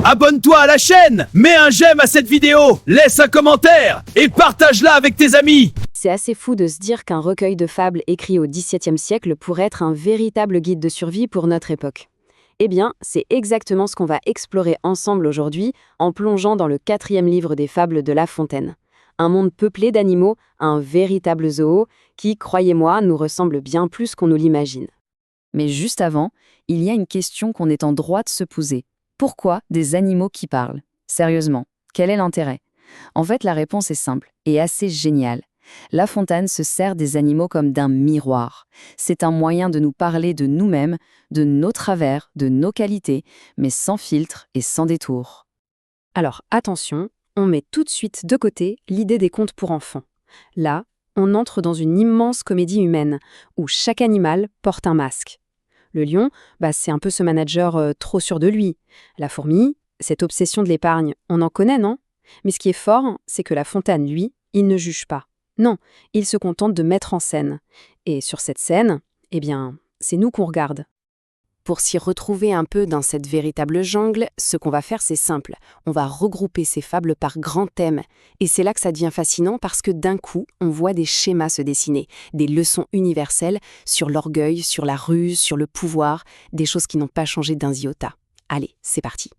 Abonne-toi à la chaîne, mets un j'aime à cette vidéo, laisse un commentaire et partage-la avec tes amis. C'est assez fou de se dire qu'un recueil de fables écrit au XVIIe siècle pourrait être un véritable guide de survie pour notre époque. Eh bien, c'est exactement ce qu'on va explorer ensemble aujourd'hui en plongeant dans le 4e livre des fables de La Fontaine. Un monde peuplé d'animaux, un véritable zoo qui, croyez-moi, nous ressemble bien plus qu'on nous l'imagine. Mais juste avant, il y a une question qu'on est en droit de se poser. Pourquoi des animaux qui parlent? Sérieusement, quel est l'intérêt? En fait, la réponse est simple et assez géniale. La Fontaine se sert des animaux comme d'un miroir. C'est un moyen de nous parler de nous-mêmes, de nos travers, de nos qualités, mais sans filtre et sans détour. Alors attention, on met tout de suite de côté l'idée des contes pour enfants. Là, on entre dans une immense comédie humaine, où chaque animal porte un masque. Le lion, c'est un peu ce manager trop sûr de lui. La fourmi, cette obsession de l'épargne, on en connaît, non? Mais ce qui est fort, c'est que La Fontaine, lui, il ne juge pas. Non, il se contente de mettre en scène. Et sur cette scène, c'est nous qu'on regarde. Pour s'y retrouver un peu dans cette véritable jungle, ce qu'on va faire, c'est simple. On va regrouper ces fables par grands thèmes. Et c'est là que ça devient fascinant parce que d'un coup, on voit des schémas se dessiner, des leçons universelles sur l'orgueil, sur la ruse, sur le pouvoir, des choses qui n'ont pas changé d'un iota. Allez, c'est parti.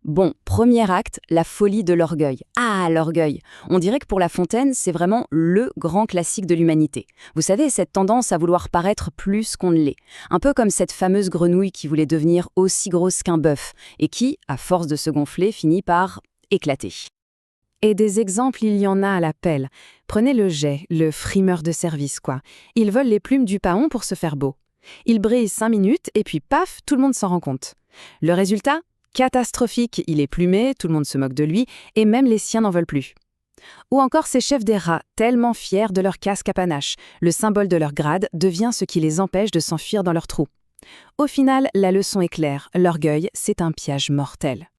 Bon, premier acte, la folie de l'orgueil. Ah, l'orgueil! On dirait que pour La Fontaine, c'est vraiment le grand classique de l'humanité. Vous savez, cette tendance à vouloir paraître plus qu'on ne l'est. Un peu comme cette fameuse grenouille qui voulait devenir aussi grosse qu'un bœuf, et qui, à force de se gonfler, finit par éclater. Et des exemples, il y en a à la pelle. Prenez le geai, le frimeur de service, quoi. Il vole les plumes du paon pour se faire beau. Il brille 5 minutes, et puis paf, tout le monde s'en rend compte. Le résultat? Catastrophique, il est plumé, tout le monde se moque de lui, et même les siens n'en veulent plus. Ou encore ces chefs des rats, tellement fiers de leur casque à panache, le symbole de leur grade devient ce qui les empêche de s'enfuir dans leur trou. Au final, la leçon est claire, l'orgueil, c'est un piège mortel.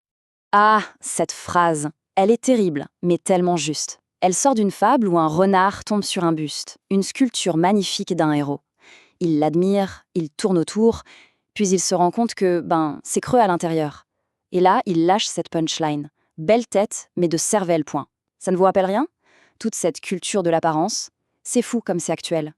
Ah, cette phrase, elle est terrible, mais tellement juste. Elle sort d'une fable où un renard tombe sur un buste, une sculpture magnifique d'un héros. Il l'admire, il tourne autour, puis il se rend compte que, c'est creux à l'intérieur. Et là, il lâche cette punchline. Belle tête, mais de cervelle, point. Ça ne vous rappelle rien? Toute cette culture de l'apparence, c'est fou comme c'est actuel.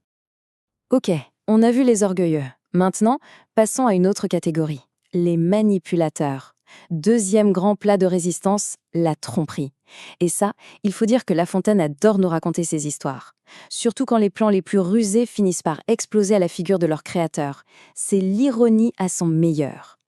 Ok, on a vu les orgueilleux. Maintenant, passons à une autre catégorie. Les manipulateurs. Deuxième grand plat de résistance, la tromperie. Et ça, il faut dire que La Fontaine adore nous raconter ces histoires. Surtout quand les plans les plus rusés finissent par exploser à la figure de leur créateur. C'est l'ironie à son meilleur.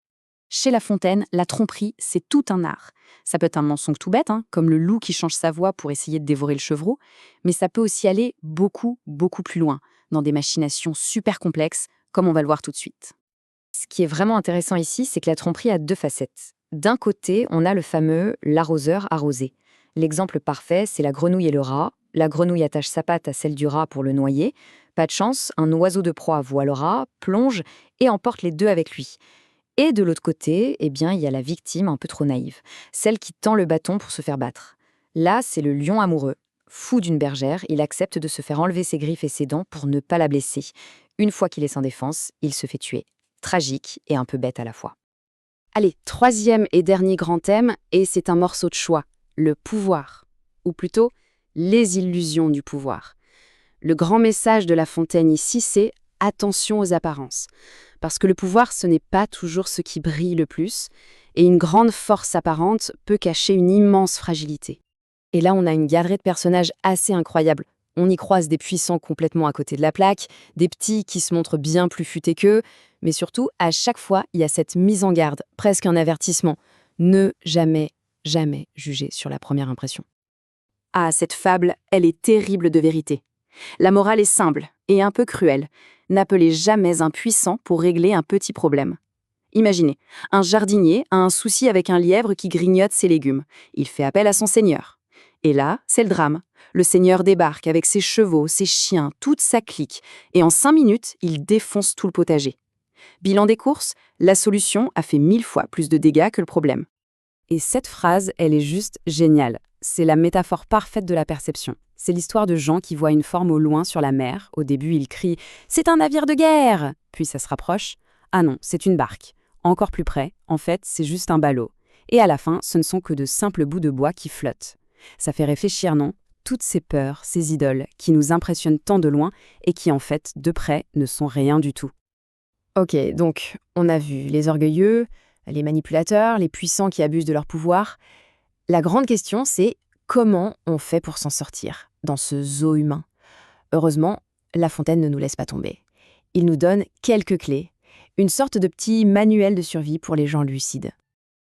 Chez La Fontaine, la tromperie, c'est tout un art. Ça peut être un mensonge tout bête, comme le loup qui change sa voix pour essayer de dévorer le chevreau, mais ça peut aussi aller beaucoup, beaucoup plus loin, dans des machinations super complexes, comme on va le voir tout de suite. Ce qui est vraiment intéressant ici, c'est que la tromperie a 2 facettes. D'un côté, on a le fameux « l'arroseur arrosé ». L'exemple parfait, c'est la grenouille et le rat. La grenouille attache sa patte à celle du rat pour le noyer. Pas de chance, un oiseau de proie voit le rat, plonge et emporte les 2 avec lui. Et de l'autre côté, il y a la victime un peu trop naïve, celle qui tend le bâton pour se faire battre. Là, c'est le lion amoureux. Fou d'une bergère, il accepte de se faire enlever ses griffes et ses dents pour ne pas la blesser. Une fois qu'il est sans défense, il se fait tuer. Tragique et un peu bête à la fois. Allez, 3e et dernier grand thème, et c'est un morceau de choix, le pouvoir. Ou plutôt, les illusions du pouvoir. Le grand message de La Fontaine ici, c'est « attention aux apparences ». Parce que le pouvoir, ce n'est pas toujours ce qui brille le plus, et une grande force apparente peut cacher une immense fragilité. Et là, on a une galerie de personnages assez incroyable. On y croise des puissants complètement à côté de la plaque, des petits qui se montrent bien plus futés qu'eux, mais surtout, à chaque fois, il y a cette mise en garde, presque un avertissement. Ne jamais, jamais juger sur la première impression. Ah, cette fable, elle est terrible de vérité. La morale est simple et un peu cruelle. N'appelez jamais un puissant pour régler un petit problème. Imaginez, un jardinier a un souci avec un lièvre qui grignote ses légumes. Il fait appel à son seigneur. Et là, c'est le drame. Le seigneur débarque avec ses chevaux, ses chiens, toute sa clique. Et en 5 minutes, il défonce tout le potager. Bilan des courses, la solution a fait 1000 fois plus de dégâts que le problème. Et cette phrase, elle est juste géniale. C'est la métaphore parfaite de la perception. C'est l'histoire de Jean qui voit une forme au loin sur la mer. Au début, il crie « C'est un navire de guerre !» Puis ça se rapproche. Ah non, c'est une barque. Encore plus près, en fait, c'est juste un ballot. Et à la fin, ce ne sont que de simples bouts de bois qui flottent. Ça fait réfléchir, non? Toutes ces peurs, ces idoles, qui nous impressionnent tant de loin et qui, en fait, de près, ne sont rien du tout. Ok, donc, on a vu les orgueilleux, les manipulateurs, les puissants qui abusent de leur pouvoir. La grande question, c'est comment on fait pour s'en sortir, dans ce zoo humain? Heureusement, La Fontaine ne nous laisse pas tomber. Il nous donne quelques clés, une sorte de petit manuel de survie pour les gens lucides.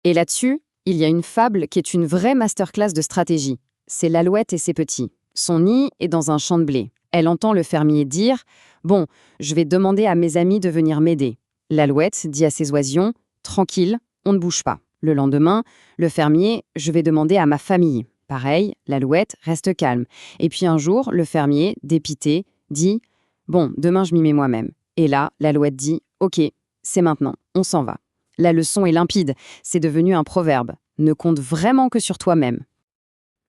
Et là-dessus, il y a une fable qui est une vraie masterclass de stratégie. C'est l'Alouette et ses petits. Son nid est dans un champ de blé. Elle entend le fermier dire « Bon, je vais demander à mes amis de venir m'aider ». L'Alouette dit à ses oisillons « Tranquille, on ne bouge pas ». Le lendemain, le fermier « Je vais demander à ma famille ». Pareil, l'Alouette reste calme. Et puis un jour, le fermier, dépité, dit « Bon, demain je m'y mets moi-même ». Et là, l'Alouette dit « Ok, c'est maintenant, on s'en va ». La leçon est limpide, c'est devenu un proverbe. Ne compte vraiment que sur toi-même.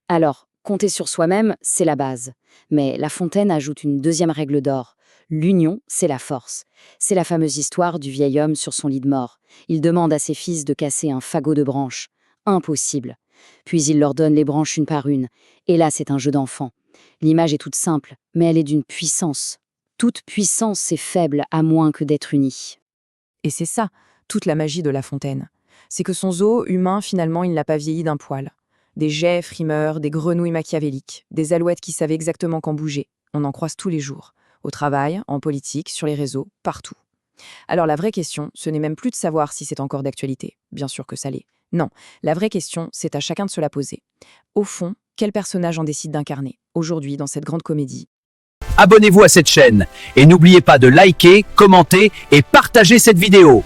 Alors, compter sur soi-même, c'est la base. Mais La Fontaine ajoute une deuxième règle d'or. L'union, c'est la force. C'est la fameuse histoire du vieil homme sur son lit de mort. Il demande à ses fils de casser un fagot de branches. Impossible. Puis il leur donne les branches une par une. Et là, c'est un jeu d'enfant. L'image est toute simple, mais elle est d'une puissance. Toute puissance est faible à moins que d'être unie. Et c'est ça, toute la magie de La Fontaine. C'est que son zoo humain, finalement, il n'a pas vieilli d'un poil. Des geais frimeurs, des grenouilles machiavéliques, des alouettes qui savaient exactement quand bouger. On en croise tous les jours. Au travail, en politique, sur les réseaux, partout. Alors la vraie question, ce n'est même plus de savoir si c'est encore d'actualité. Bien sûr que ça l'est. Non, la vraie question, c'est à chacun de se la poser. Au fond, quel personnage en décide d'incarner, aujourd'hui, dans cette grande comédie? Abonnez-vous à cette chaîne et n'oubliez pas de liker, commenter et partager cette vidéo.